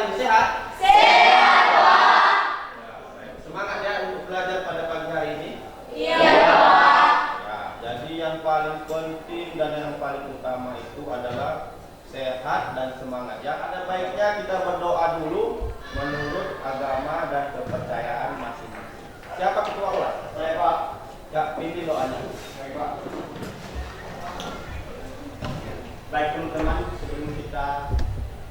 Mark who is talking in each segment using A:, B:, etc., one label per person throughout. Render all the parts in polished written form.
A: hari ini sehat?
B: Sehat, Pak.
A: Ya, semangat ya untuk belajar pada pagi hari ini.
B: Iya, Pak.
A: Ya, jadi yang paling penting dan yang paling utama itu adalah sehat dan semangat. Ya, ada baiknya kita berdoa dulu menurut agama dan kepercayaan masing-masing. Siapa ketua kelas? Saya, Pak. Ya, pimpin doanya. Baik, Pak. Baik teman-teman, sebelum kita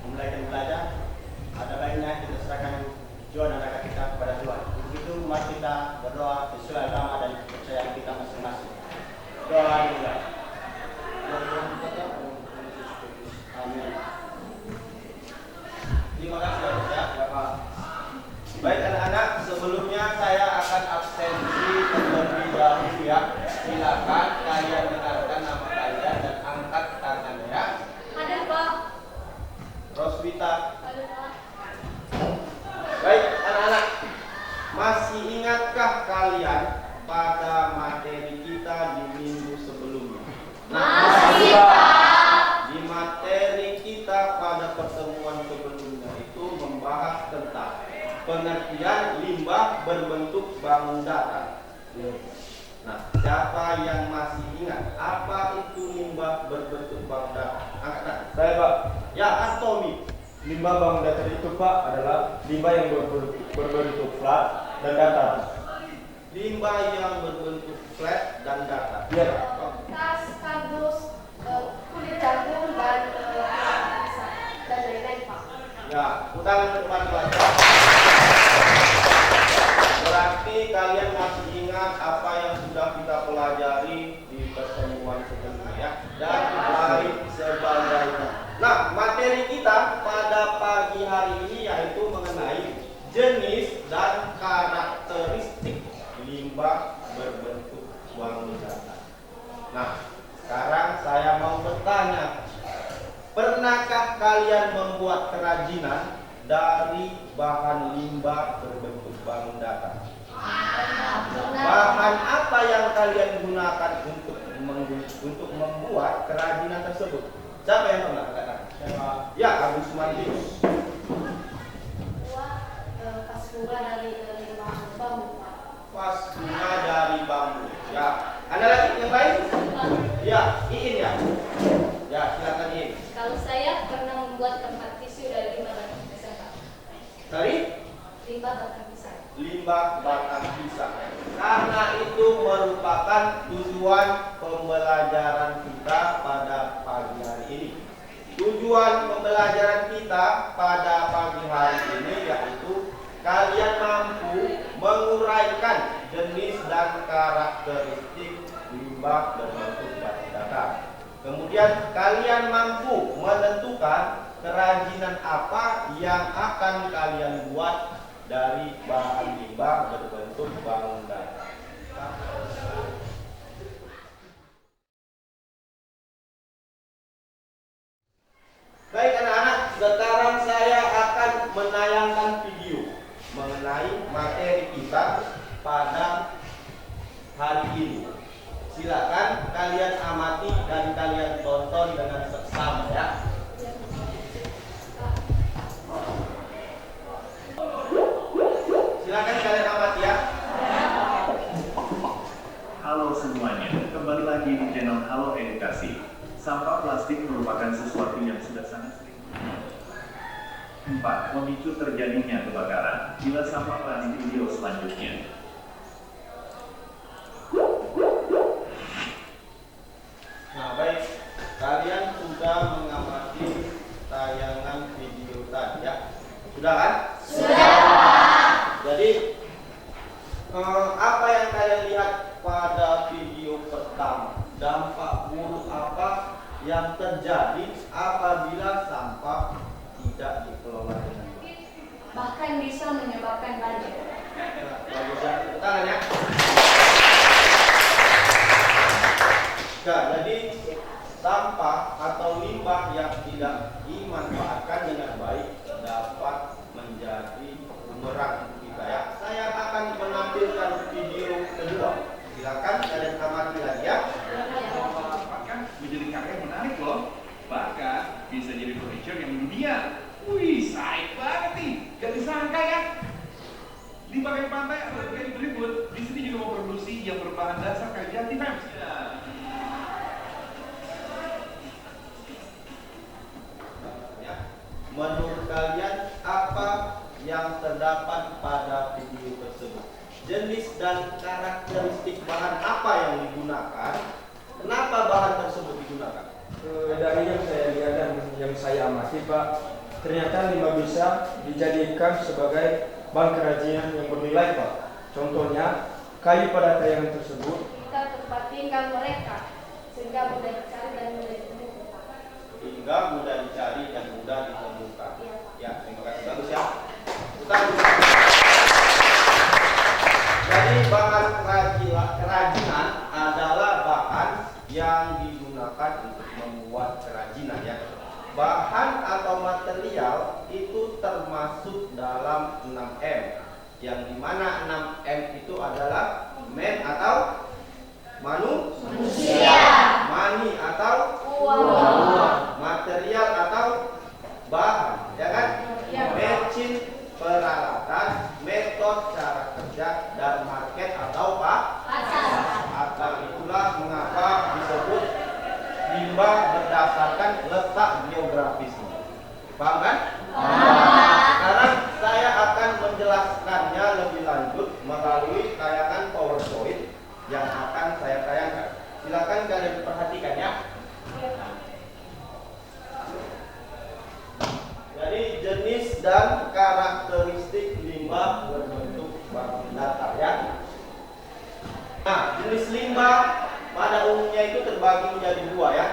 A: memulai belajar, ada baiknya kita serahkan jiwa dan raga kita kepada Tuhan. Begitu mari kita berdoa sesuai agama dan kepercayaan kita masing-masing. Doa dimulai. Amin. Terima kasih ya Pak. Baik anak-anak, sebelumnya saya akan absensi terlebih dahulu ya. Silakan kalian dengarkan nama kalian dan angkat tangannya ya.
B: Ada, Pak.
A: Roswita.
B: Ada, Pak.
A: Baik anak-anak, masih ingatkah kalian pada materi kita di minggu sebelumnya?
B: Masih, Pak.
A: Di materi kita pada pertemuan sebelumnya itu membahas tentang pengertian limbah berbentuk bangun datar. Nah, siapa yang masih ingat apa itu limbah berbentuk bangun datar? Angkat tangan. Saya, Pak. Ya, Tommy. Limbah bangun datar itu, Pak, adalah limbah yang berbentuk flat dan datar. Limbah yang berbentuk flat dan datar. Iya, Pak.
B: Tas, kardus, kulit jagung, dan lain-lain, Pak.
A: Ya, utangan ke depan kelas. Berarti kalian masih ingat apa yang sudah kita pelajari di pertemuan sebelumnya ya, dan lain sebagainya. Nah, materi kita pada pagi hari ini yaitu mengenai jenis dan karakteristik limbah berbentuk bangun datar. Nah, sekarang saya mau bertanya, pernahkah kalian membuat kerajinan dari bahan limbah berbentuk bangun datar? Bahan apa yang kalian gunakan untuk membuat kerajinan tersebut? Siapa yang pernah? Ya, Agus Mandius.
B: Pas bunga dari bambu, Pak.
A: Pas bunga dari bambu. Ya. Ada lagi yang lain? Ya, Iin ya. Ya, silakan Iin.
B: Kalau saya pernah membuat tempat tisu dari limbah batang pisang, Pak.
A: Dari
B: Limbah batang pisang.
A: limbah batang pisang. Karena itu merupakan tujuan pembelajaran kita pada pagi hari ini. Tujuan pembelajaran kita pada pagi hari ini yaitu kalian mampu menguraikan jenis dan karakteristik limbah berbentuk batu datar. Kemudian kalian mampu menentukan kerajinan apa yang akan kalian buat dari bahan limbah berbentuk bangun datar. Baik anak-anak, sekarang saya akan menayangkan video mengenai materi kita pada hari ini. Silakan kalian amati dan kalian tonton dengan seksama ya. Silakan kalian amati ya.
C: Halo semuanya, kembali lagi di channel Halo Edukasi. Sampah plastik merupakan sesuatu yang sudah sangat sering. 4. Memicu terjadinya kebakaran. Bila sampah plastik video selanjutnya.
A: Nah baik, kalian sudah mengamati tayangan video tadi ya. Sudah kan?
B: Sudah.
A: Jadi apa yang kalian lihat pada video pertama? Dampak buruk apa yang terjadi apabila sampah tidak dikelola dengan baik?
B: Bahkan bisa menyebabkan banjir.
A: Bagus ya, tepuk tangan ya. Nah, jadi sampah atau limbah yang tidak dimanfaatkan dengan baik dapat menjadi bumerang untuk kita ya. Saya akan menampilkan video kedua. Silakan kalian amati lagi ya.
C: Bahkan menjadi karya yang menarik loh. Bahkan bisa jadi furniture yang mendunia. Wih, sayang banget
A: yang terdapat pada video tersebut. Jenis dan karakteristik bahan apa yang digunakan? Kenapa bahan tersebut digunakan?
D: Dari yang saya lihat dan yang saya amati, Pak, ternyata limbah bisa dijadikan sebagai bahan kerajinan yang bernilai, Pak. Contohnya, kayu pada tayangan tersebut
B: Kita tempat tinggal mereka sehingga mudah dicari dan mudah ditemukan.
A: Hingga mudah dicari dan mudah ditemukan.
B: Iya.
A: Ya, terima kasih. Bagus ya. Jadi bahan kerajinan adalah bahan yang digunakan untuk membuat kerajinan ya. Bahan atau material itu termasuk dalam 6M, yang dimana 6M itu adalah man atau manusia, money atau
B: Uang.
A: material atau bahan, ya kan?
B: Iya.
A: Mesin, peralatan, metode cara kerja, dan market atau
B: Pasar.
A: akar. Itulah mengapa disebut limbah berdasarkan letak geografisnya. Paham kan? Sekarang saya akan menjelaskannya lebih lanjut melalui tayangan PowerPoint yang akan saya tayangkan. Silakan kalian perhatikan ya. Jadi jenis dan karakteristik limbah berbentuk bahan datar ya. Nah, jenis limbah pada umumnya itu terbagi menjadi dua ya.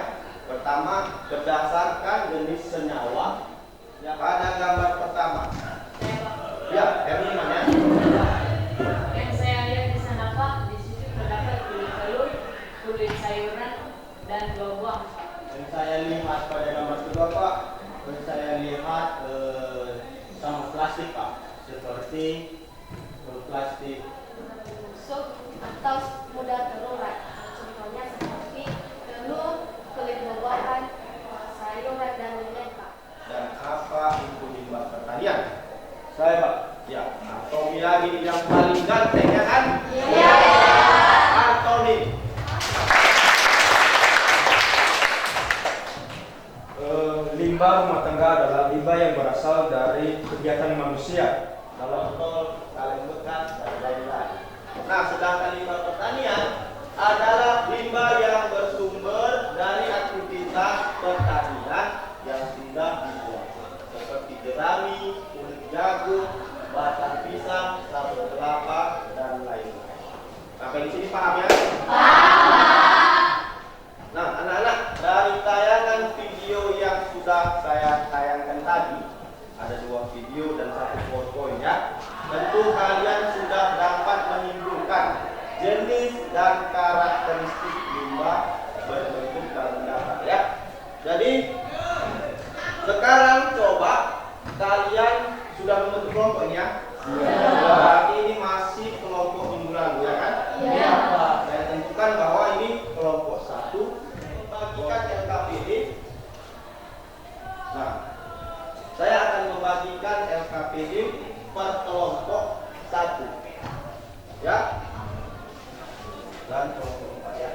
A: Pertama, berdasarkan jenis senyawa. Ya, pada gambar pertama. Ya, Herman ya.
E: Yang saya lihat di sana Pak, di situ terdapat kulit telur, kulit sayuran, dan buah-buah.
A: Yang saya lihat pada gambar kedua Pak, saya lihat sama plastik Pak, seperti plastik
B: Busuk atau mudah terurai. Contohnya seperti telur, kulit buah-buahan, sayuran, dan lain-lain, Pak.
A: dan apa itu limbah pertanian.
D: saya, Pak.
A: Ya, Tommy lagi yang paling ganteng ya kan?
B: Iya.
A: Anthony.
D: Limbah rumah tangga adalah limbah yang berasal dari kegiatan manusia.
A: Kalau tol, kaleng bekas, dan lain-lain. Nah, sedangkan limbah pertanian adalah limbah yang bersumber dari aktivitas pertanian yang sudah dibuat, seperti jerami, kulit jagung, batang pisang, sabut kelapa, dan lain-lain. Sampai di sini paham ya? Nah, anak-anak, dari tayangan video yang sudah saya tayangkan tadi, ada 2 video dan 1 PowerPoint ya. Tentu kalian sudah dapat menyimpulkan jenis dan karakteristik limbah berbentuk bahan datar ya. Jadi sekarang coba kalian sudah membentuk kelompok ini ya. Berarti ini masih kelompok minggu lalu ya kan?
B: Iya.
A: Saya tentukan bahwa ini kelompok 1. Bagikan LKPD. Nah, saya akan membagikan LKPD per kelompok 1 ya, dan kelompok 4 ya.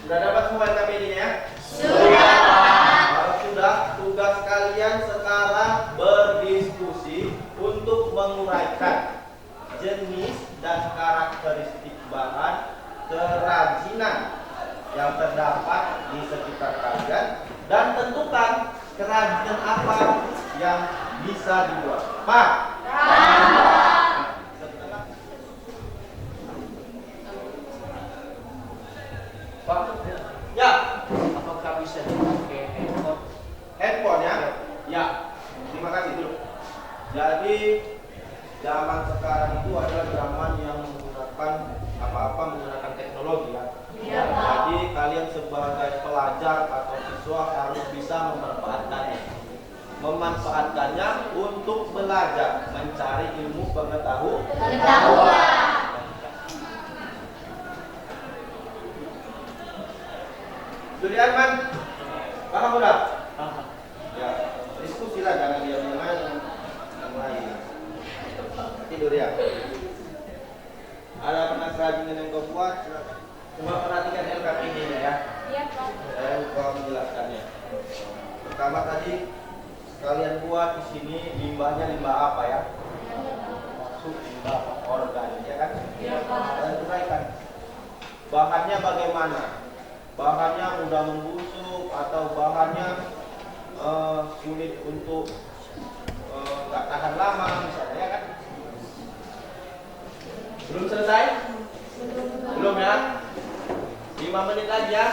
A: Sudah dapat semua LKPD-nya ya?
B: Sudah.
A: Kalau sudah, tugas kalian sekarang berdiskusi untuk menguraikan jenis dan karakteristik bahan kerajinan yang terdapat di sekitar kalian dan tentukan kerajinan apa yang bisa dibuat. Pak. Pak. Ya.
F: Apakah bisa dipakai handphone?
A: Handphone ya? Ya. Terima kasih dulu. Jadi zaman sekarang itu adalah zaman yang menggunakan apa-apa menggunakan teknologi ya.
B: Iya, Pak.
A: Jadi kalian sebagai pelajar atau siswa harus bisa memanfaatkannya untuk belajar, mencari ilmu
B: Pengetahuan.
A: Sudirman, paham udah?
F: Paham.
A: Ya, diskusi lah, jangan diam-diam aja yang lain. Tidur ya. Ada pernah kerajinan yang kau buat? Silakan. Coba perhatikan LKPD-nya ya.
B: Iya, Pak.
A: Saya lupa menjelaskannya. ya. Pertama tadi kalian buat di sini limbahnya limbah apa ya? Maksud limbah organik ya kan? Dan uraikan. Bahannya bagaimana? Bahannya mudah membusuk atau bahannya sulit untuk nggak tahan lama misalnya ya kan? Belum selesai? Belum ya? 5 menit lagi ya?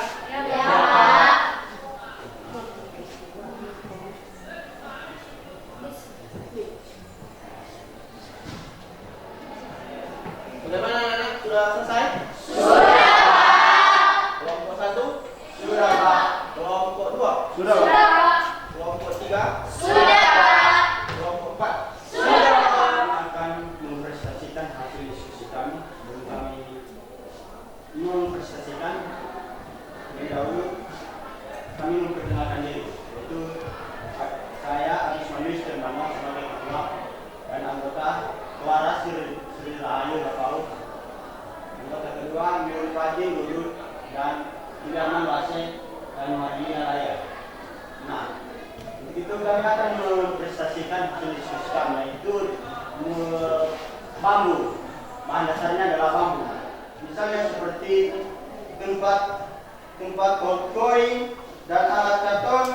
A: Bagaimana anak-anak? Sudah selesai? Kelompok 1? Sudah Pak. Kelompok 2?
D: Sudah Pak.
A: Kelompok 3? Kelompok 4?
G: Akan mempresentasikan hasil diskusi kami dan kami mempresentasikan lebih dahulu kami memperkenalkan diri, yaitu saya Agus Manis Termana sebagai ketua dan anggota Kelara Sri Rahayu Rapau, anggota kedua Nurul Fajri Lulud dan Iliaman Base dan Madina Raya. Nah, itu kami akan mempresentasikan hasil diskusi kami, yaitu bambu. Bahan dasarnya adalah bambu. Misalnya seperti tempat koin dan alat karton,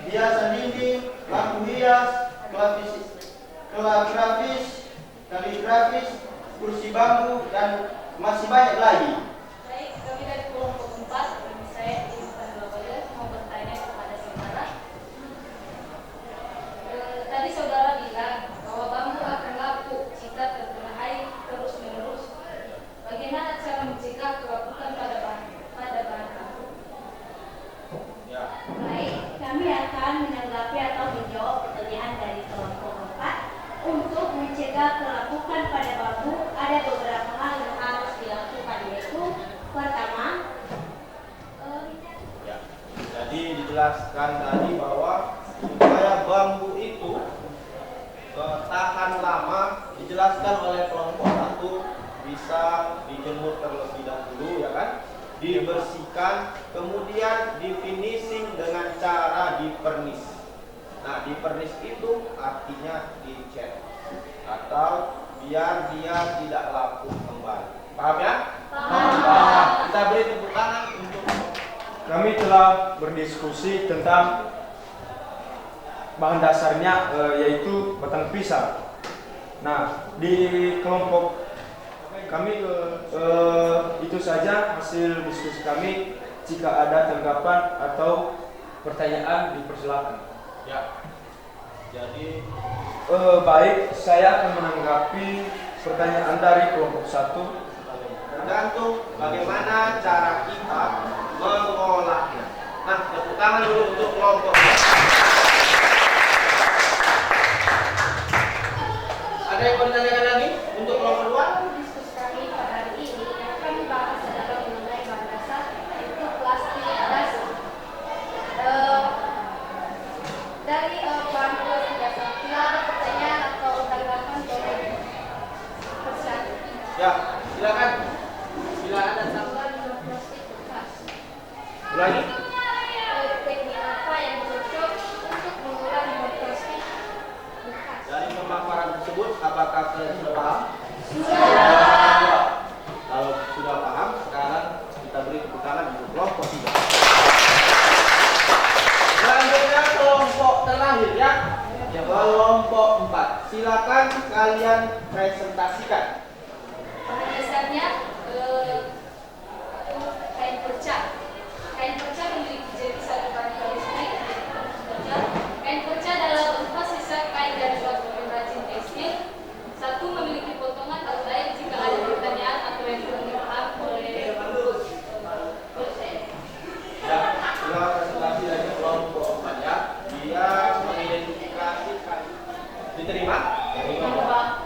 G: hiasan dinding, lampu hias, kaligrafis, kursi bambu dan masih banyak lagi.
E: Baik, kami dari kelompok 4, saya Intan Babaga mau bertanya kepada saudara. Tadi saudara bilang bahwa bambu akan lapuk jika terkena air terus menerus. Bagaimana cara mencegah kerapukan pada bahan bambu?
A: Ya.
H: Baik, kami akan menanggapi atau menjawab pertanyaan dari kelompok 4. Untuk mencegah kerapukan pada bambu, ada beberapa hal yang harus dilakukan, yaitu pertama,
A: Ya. Jadi dijelaskan tadi bahwa supaya bambu itu tahan lama, dijelaskan oleh kelompok 1 bisa dijemur terlebih dahulu ya kan, dibersihkan, kemudian difinishing dengan cara dipernis. Nah, dipernis itu artinya dicat atau biar dia tidak lapuk kembali. Paham ya? Paham. Kita beri tepuk tangan untuk
D: Kami telah berdiskusi tentang bahan dasarnya yaitu batang pisang. Nah, di kelompok kami itu saja hasil diskusi kami. Jika ada tanggapan atau pertanyaan dipersilakan.
A: ya. Jadi
D: Baik, saya akan menanggapi pertanyaan dari kelompok 1.
A: tergantung bagaimana cara kita mengolahnya. Nah, tepuk tangan dulu untuk kelompok. Ada yang mau ditanyakan lagi untuk kelompok 2?
B: Diskusi kami pada hari ini yang kami bahas adalah mengenai bahan dasar, yaitu plastik dasar. Dari bahan plastik dasar, bila ada pertanyaan atau tanggapan boleh bersatu.
A: Ya, silakan. Bila ada
B: Tambahan plastik bekas.
A: lagi.
B: Teknik apa yang cocok untuk mengulang plastik bekas?
A: Dari pemaparan tersebut, apakah kalian sudah paham? Sudah. Kalau sudah paham, sekarang kita beri tepuk tangan untuk kelompok 3. Selanjutnya kelompok terakhir ya. Kelompok 4. Silakan kalian presentasikan.
E: Bahan dasarnya kain perca. Kain perca memiliki jenis satu partikel listrik. Kain perca adalah berupa sisa kain dari suatu pengrajin tekstil. Satu memiliki potongan atau lain. Jika ada pertanyaan atau yang belum dipaham boleh
A: Ya, sudah presentasi dari kelompok 4 ya. Dia mengidentifikasi diterima?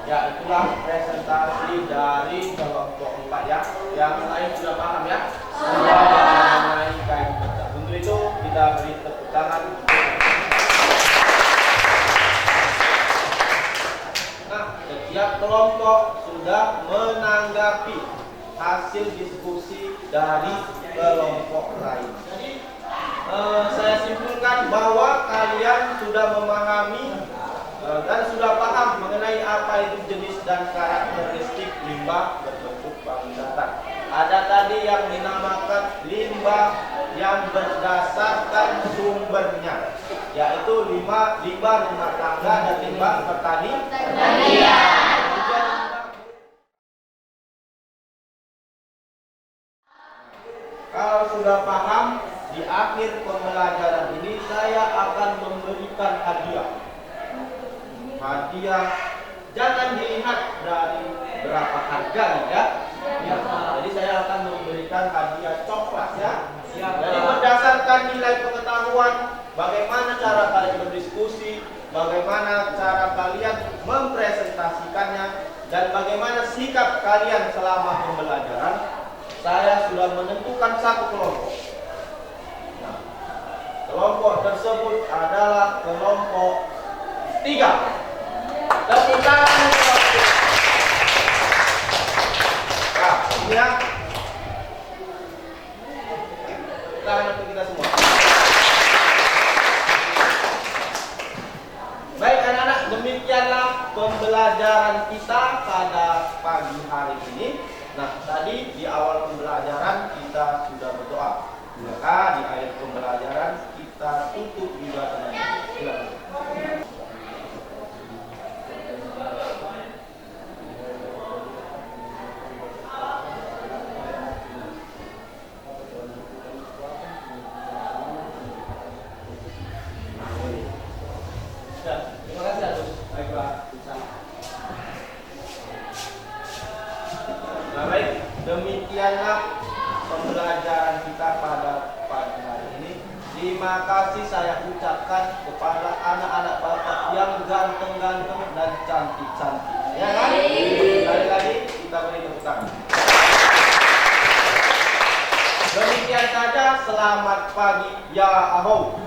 A: Ya, itulah presentasi dari kelompok 4 ya. Yang lain sudah paham ya? Sudah mengenai kain perca. Untuk itu kita beri tepuk tangan. Nah, setiap kelompok sudah menanggapi hasil diskusi dari kelompok lain. saya simpulkan bahwa kalian sudah memahami dan sudah paham mengenai apa itu jenis dan karakteristik limbah berbentuk bangun datar. Ada tadi yang dinamakan limbah yang berdasarkan sumbernya, yaitu limbah rumah tangga dan limbah pertanian. Kalau sudah paham, di akhir pembelajaran ini saya akan memberikan hadiah. Hadiah jangan dilihat dari berapa harganya ya. Jadi saya akan memberikan hadiah coklat ya. Jadi berdasarkan nilai pengetahuan, bagaimana cara kalian berdiskusi, bagaimana cara kalian mempresentasikannya, dan bagaimana sikap kalian selama pembelajaran, saya sudah menentukan satu kelompok. Nah, kelompok tersebut adalah kelompok 3. Tepuk tangan untuk kelompok. Nah, ini ya. Tangan untuk kita semua. Baik anak-anak, demikianlah pembelajaran kita pada pagi hari ini. Nah, tadi di awal pembelajaran kita sudah berdoa. Maka di akhir pembelajaran kita tutup juga dengan doa. Terima kasih Agus. Baiklah, nah, baik, demikianlah pembelajaran kita pada pagi hari ini. Terima kasih saya ucapkan kepada anak-anak Bapak yang ganteng-ganteng dan cantik-cantik. Ya kan? Sekali lagi kita beri tepuk tangan. Demikian saja, selamat pagi ya ahou.